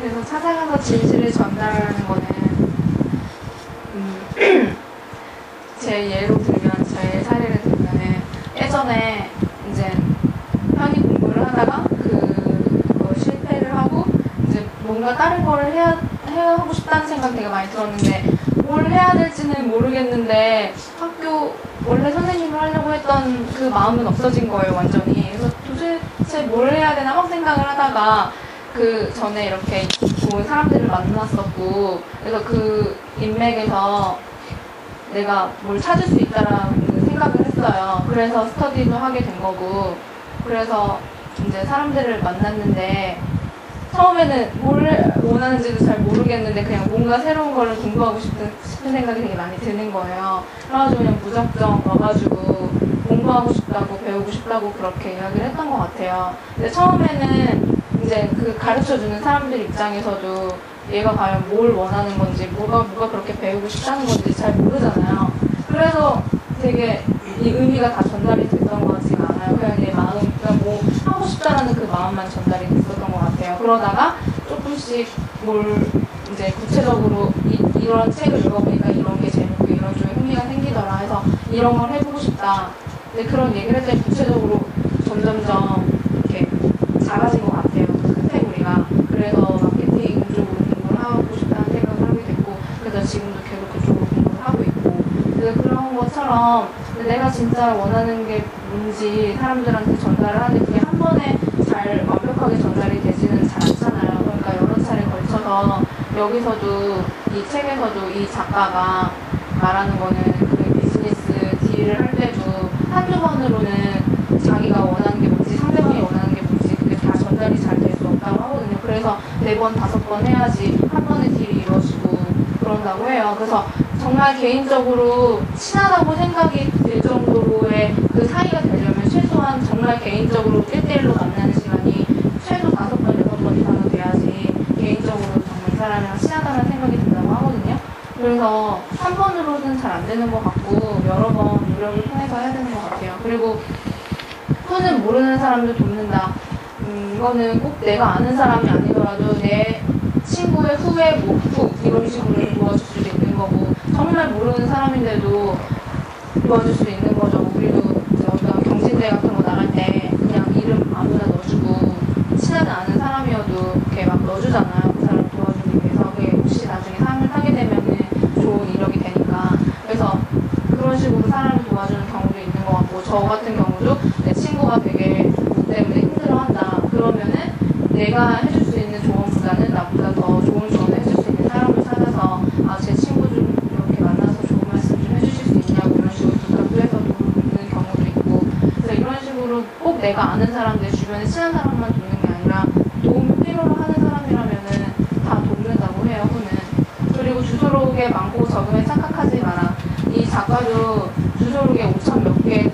그래서 찾아가서 진실을 전달하는 거는 제 예로 들면 제 사례를 들면은 예전에 이제 편입 공부를 하다가 그걸 실패를 하고 이제 뭔가 다른 거를 해야 하고 싶다는 생각 되게 많이 들었는데 뭘 해야 될지는 모르겠는데 학교 원래 선생님을 하려고 했던 그 마음은 없어진 거예요, 완전히. 그래서 도대체 뭘 해야 되나 막 생각을 하다가 그 전에 이렇게 좋은 사람들을 만났었고, 그래서 그 인맥에서 내가 뭘 찾을 수 있다라는 생각을 했어요. 그래서 스터디도 하게 된 거고, 그래서 이제 사람들을 만났는데 처음에는 뭘 원하는지도 잘 모르겠는데 그냥 뭔가 새로운 거를 공부하고 싶은 생각이 되게 많이 드는 거예요. 그래가지고 그냥 무작정 와가지고 공부하고 싶다고 배우고 싶다고 그렇게 이야기를 했던 것 같아요. 근데 처음에는 이제 그 가르쳐주는 사람들 입장에서도 얘가 과연 뭘 원하는 건지 뭐가 그렇게 배우고 싶다는 건지 잘 모르잖아요. 그래서 되게 이 의미가 다 전달이 됐던 것 같지가 않아요. 그냥 내 마음, 그냥 뭐 하고 싶다라는 그 마음만 전달이 됐었던 것 같아요. 그러다가 조금씩 뭘 이제 구체적으로 이런 책을 읽어보니까 이런 게 재밌고 이런 쪽에 흥미가 생기더라 해서 이런 걸 해보고 싶다. 근데 그런 얘기를 할 때 구체적으로 점점점 이렇게 작아진 것 같아요. 그 카테고리가. 그래서 마케팅 쪽으로 공부를 하고 싶다는 생각을 하게 됐고, 그래서 지금도 계속 그쪽으로 공부를 하고 있고. 그래서 그런 것처럼 내가 진짜 원하는 게 뭔지 사람들한테 전달을 하는데 그게 한 번에 잘 완벽하게 전달이 되지는 잘 않잖아요. 그러니까 여러 차례 걸쳐서 여기서도 이 책에서도 이 작가가 말하는 거는 그 비즈니스 딜을 할 때도 한두 번으로는 자기가 원하는 게 뭔지 상대방이 원하는 게 뭔지 그게 다 전달이 잘 될 수 없다고 하거든요. 그래서 4번, 5번 해야지 한 번에 딜이 이루어지고 그런다고 해요. 그래서 정말 개인적으로 친하다고 생각이 들 정도로의 그 사이가 되려면 최소한 정말 개인적으로 1대1로 만나는 시간이 최소 5번, 6번 이상은 돼야지 개인적으로 정말 이 사람이랑 친하다는 생각이 든다고 하거든요. 그래서 한 번으로는 잘 안 되는 것 같고 여러 번 노력을 통해서 해야 되는 것 같아요. 그리고 후는 모르는 사람들 돕는다. 이거는 꼭 내가 아는 사람이 아니더라도 내 친구의 후에 뭐 후 이런 식으로 도와줄 수도 있는 거고 정말 모르는 사람인데도 도와줄 수 있는 거죠. 우리도 이제 어떤 경진대 같은 거 나갈 때 그냥 이름 아무나 넣어주고 친하지 않은 사람이어도 이렇게 막 넣어주잖아요. 그 사람 도와주기 위해서. 그게 혹시 나중에 상을 타게 되면은 좋은 이력이 되니까. 그래서 그런 식으로 사람을 도와주는 경우도 있는 것 같고, 저 같은 경우도 내 친구가 되게 뭐 때문에 힘들어한다. 그러면은 내가 해줄 수 있는 조언보다는 나보다 더 좋은 조언을 해줄 수 있는 사람을 찾아서 제 친구 좀 이렇게 만나서 좋은 말씀 좀 해주실 수 있냐고 이런 식으로 부탁도 해서 돕는 경우도 있고, 그래서 이런 식으로 꼭 내가 아는 사람, 내 주변에 친한 사람만 돕는 게 아니라 도움을 필요로 하는 사람이라면은 다 돕는다고 해요, 후는. 그리고 주소록에 많고 적음에 착각하지 마라. 이 작가도 주소록에 5천 몇 개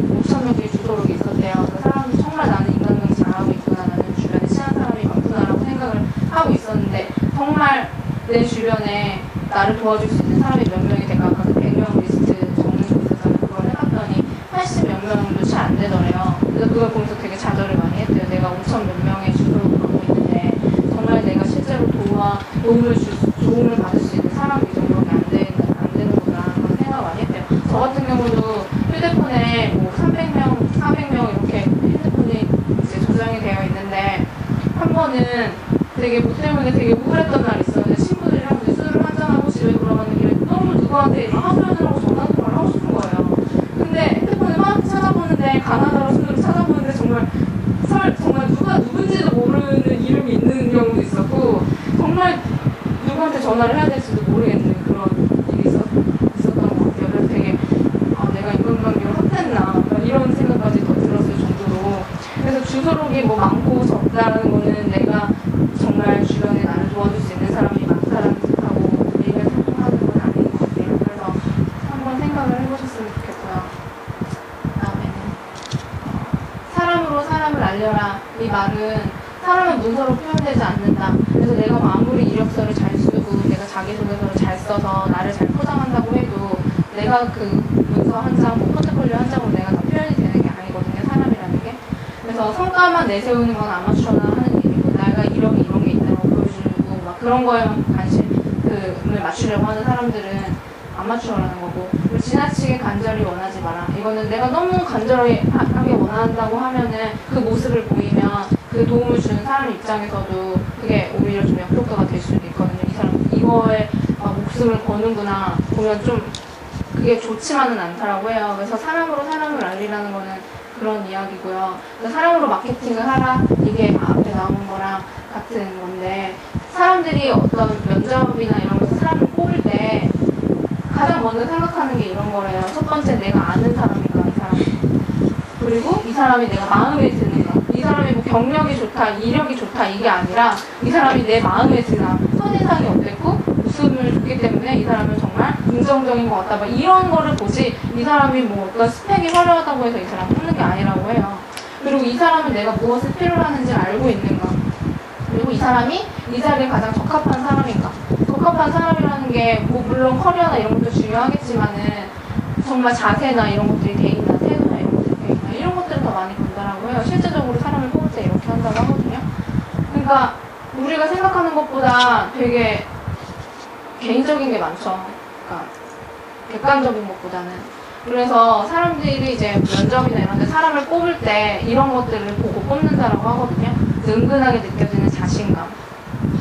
주소록이 있었대요. 그 사람도 정말 나는 인간관계 잘하고 있구나, 나는 주변에 친한 사람이 많구나라고 생각을 하고 있었는데 정말 내 주변에 나를 도와줄 수 있는 사람이 몇 명이 될까? 아까 그 100명 리스트 적는 거 있었잖아요. 그걸 해봤더니 80몇 명도 채 안 되더래요. 그래서 그걸 보면서 되게 좌절을 많이 했대요. 내가 5천 몇 명의 주소록을 갖고 있는데 정말 내가 실제로 도움을 받을 수 있는 사람이 이 정도밖에 안 되는구나 그런 생각을 많이 했대요. 저 같은 경우도 휴대폰에 뭐 300명, 400명 이렇게 핸드폰이 이제 저장이 되어 있는데 한 번은 되게 뭐 때문에 되게 우울했던 날이 있었는데 친구들이랑 술을 한잔하고 집에 돌아가는 길에 너무 누구한테 하소연을 하고 전화 통화를 하고 싶은 거예요. 근데 핸드폰을 막 찾아보는데 가나다라 순으로 찾아보는데 정말 누가 누군지도 모르는 이름이 있는 경우도 있었고 정말 누구한테 전화를 해야 될지도 모르겠는 그런 일이 있었던 것 같아요. 그래서 되게 내가 인간관계를 헛됐나 이런 생각까지 더 들었을 정도로. 그래서 주소록이 뭐 많고 적다라는 거는 내가 정말 주변에 나를 도와줄 수 있는 사람이 많다라는 뜻하고 얘기를 소통하는 건 아닌 것 같아요. 그래서 한번 생각을 해보셨으면 좋겠고요. 다음에는 사람으로 사람을 알려라. 이 말은 사람은 문서로 표현되지 않는다. 그래서 내가 뭐 아무리 이력서를 잘 쓰고 내가 자기소개서를 잘 써서 나를 잘 포장한다고 해도 내가 그 문서 한 장, 뭐 포트폴리오 한 장으로 내가 다 표현이 되는 게 아니거든요. 사람이라는 게. 그래서 성과만 내세우는 건 아마추어나 하는 일이고 내가 이런 게 있다고 보여주고 막 그런 그런 거에만 관심을 맞추려고 하는 사람들은 안 맞추려는 거고, 그리고 지나치게 간절히 원하지 마라. 이거는 내가 너무 간절하게 원한다고 하면은 그 모습을 보이면 그 도움을 주는 사람 입장에서도 그게 오히려 좀 역효과가 될 수도 있거든요. 이 사람 이거에 목숨을 거는구나 보면 좀 그게 좋지만은 않다라고 해요. 그래서 사람으로 사람을 알리라는 거는 그런 이야기고요. 그래서 사람으로 마케팅을 하라, 이게 앞에 나오는 거랑 같은 건데, 사람들이 어떤 면접이나 이런 것에서 사람을 뽑을 때 가장 먼저 생각하는 게 이런 거래요. 첫 번째, 내가 아는 사람인가, 이 사람. 그리고 이 사람이 내가 마음에 드는가. 이 사람이 뭐 경력이 좋다, 이력이 좋다, 이게 아니라 이 사람이 내 마음에 드나, 첫인상이 어땠고 웃음을 줬기 때문에 이 사람은 정말 긍정적인 것 같다, 막 이런 거를 보지, 이 사람이 뭐 어떤 스펙이 화려하다고 해서 이 사람 뽑는 게 아니라고 해요. 그리고 이 사람은 내가 무엇을 필요로 하는지 알고 있는가, 그리고 이 사람이 이 자리에 가장 적합한 사람인가. 적합한 사람이라는 게 뭐 물론 커리어나 이런 것도 중요하겠지만은 정말 자세나 이런 것들이 돼 있나, 태도나 이런 것들이 돼 있나, 이런 것들을 더 많이 본다라고 해요. 실제적으로 사람을 뽑을 때 이렇게 한다고 하거든요. 그러니까 우리가 생각하는 것보다 되게 개인적인 게 많죠. 그러니까 객관적인 것보다는. 그래서 사람들이 이제 면접이나 이런 데 사람을 뽑을 때 이런 것들을 보고 뽑는다라고 하거든요. 은근하게 느껴지는 자신감,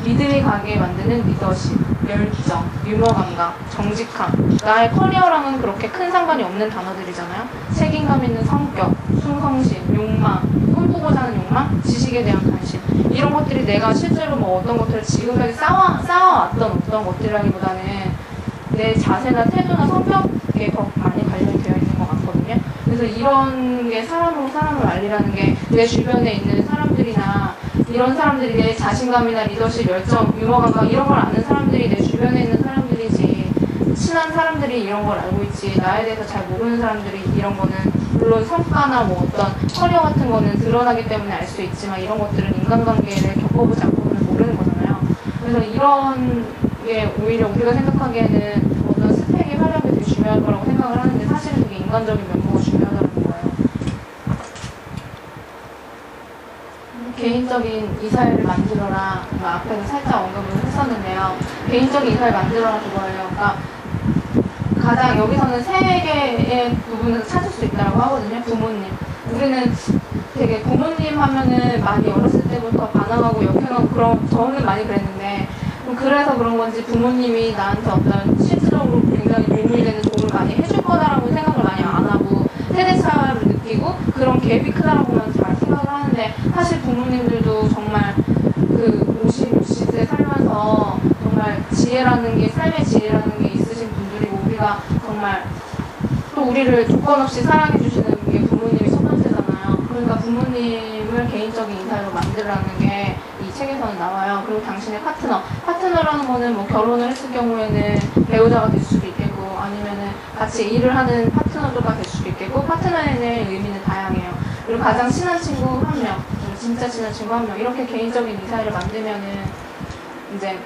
믿음이 가게 만드는 리더십, 열정, 유머 감각, 정직함. 나의 커리어랑은 그렇게 큰 상관이 없는 단어들이잖아요. 책임감 있는 성격, 충성심, 욕망, 꿈꾸고자 하는 욕망, 지식에 대한 관심. 이런 것들이 내가 실제로 뭐 어떤 것들을 지금까지 쌓아왔던 어떤 것들이라기보다는 내 자세나 태도나 성격에 더 많이 관련이 되어 있는 것 같거든요. 그래서 이런 게 사람으로 사람을 알리라는 게 내 주변에 있는 사람들이나 이런 사람들이 내 자신감이나 리더십, 열정, 유머 감각 이런 걸 아는 사람들이 내 주변에 있는 사람들이지, 친한 사람들이 이런 걸 알고 있지, 나에 대해서 잘 모르는 사람들이 이런 거는, 물론 성과나 뭐 어떤 커리어 같은 거는 드러나기 때문에 알 수 있지만 이런 것들은 인간관계를 겪어보지 않고는 모르는 거잖아요. 그래서 이런 게 오히려 우리가 생각하기에는 어떤 스펙이 활용이 되게 중요할 거라고 생각을 하는데 사실은 되게 인간적인 면모가 중요하다는 거예요. 개인적인 이사회를 만들어라, 앞에서 살짝 언급을 했었는데요. 개인적인 이사회를 만들어라 그거예요. 그러니까 가장 여기서는 세 개의 부분을 찾을 수 있다고 하거든요. 부모님. 우리는 되게 부모님 하면은 많이 어렸을 때부터 반항하고 역행하고 그런, 저는 많이 그랬는데, 그래서 그런 건지 부모님이 나한테 어떤 실질적으로 굉장히 도움이 되는 도움을 많이 해줄 거다라고 생각을 많이 안 하고 세대 차를 느끼고 그런 갭이 크다라고만 잘 생각을 하는데, 사실 부모님들도 정말 그 50, 60세 살면서 정말 지혜라는 게, 삶의 지혜라는 게 있으신 분들이고, 우리가 정말 또 우리를 조건 없이 사랑해 주시는 게 부모님이 첫 번째잖아요. 그러니까 부모님을 개인적인 인사로 만들라는 게 이 책에서는 나와요. 그리고 당신의 파트너라는 거는 뭐 결혼을 했을 경우에는 배우자가 될 수도 있겠고, 아니면은 같이 일을 하는 파트너가 될 수도 있겠고, 파트너의 의미는 다양해요. 그리고 가장 친한 친구 한 명, 진짜 친한 친구 한 명, 이렇게 개인적인 이사회를 만들면은 이제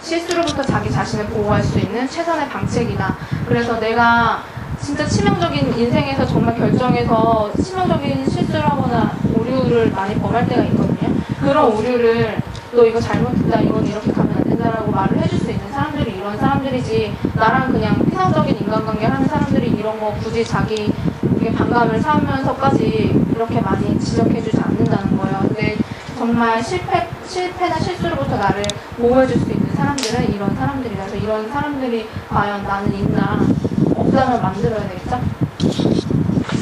실수로부터 자기 자신을 보호할 수 있는 최선의 방책이다. 그래서 내가 진짜 치명적인 인생에서 정말 결정해서 치명적인 실수를 하거나 오류를 많이 범할 때가 있거든요. 그런 오류를 너 이거 잘못했다, 이건 이렇게 가면 안 된다라고 말을 해줄 수 있는 사람들이 이런 사람들이지, 나랑 그냥 피상적인 인간관계 하는 사람들이 이런 거 굳이 자기 반감을 사면서까지 이렇게 많이 지적해주지 않는다는 거예요. 근데 정말 실패나 실수로부터 나를 보호해줄 수 있는 사람들은 이런 사람들이라. 그래서 이런 사람들이 과연 나는 있나, 없다면 만들어야 되겠죠?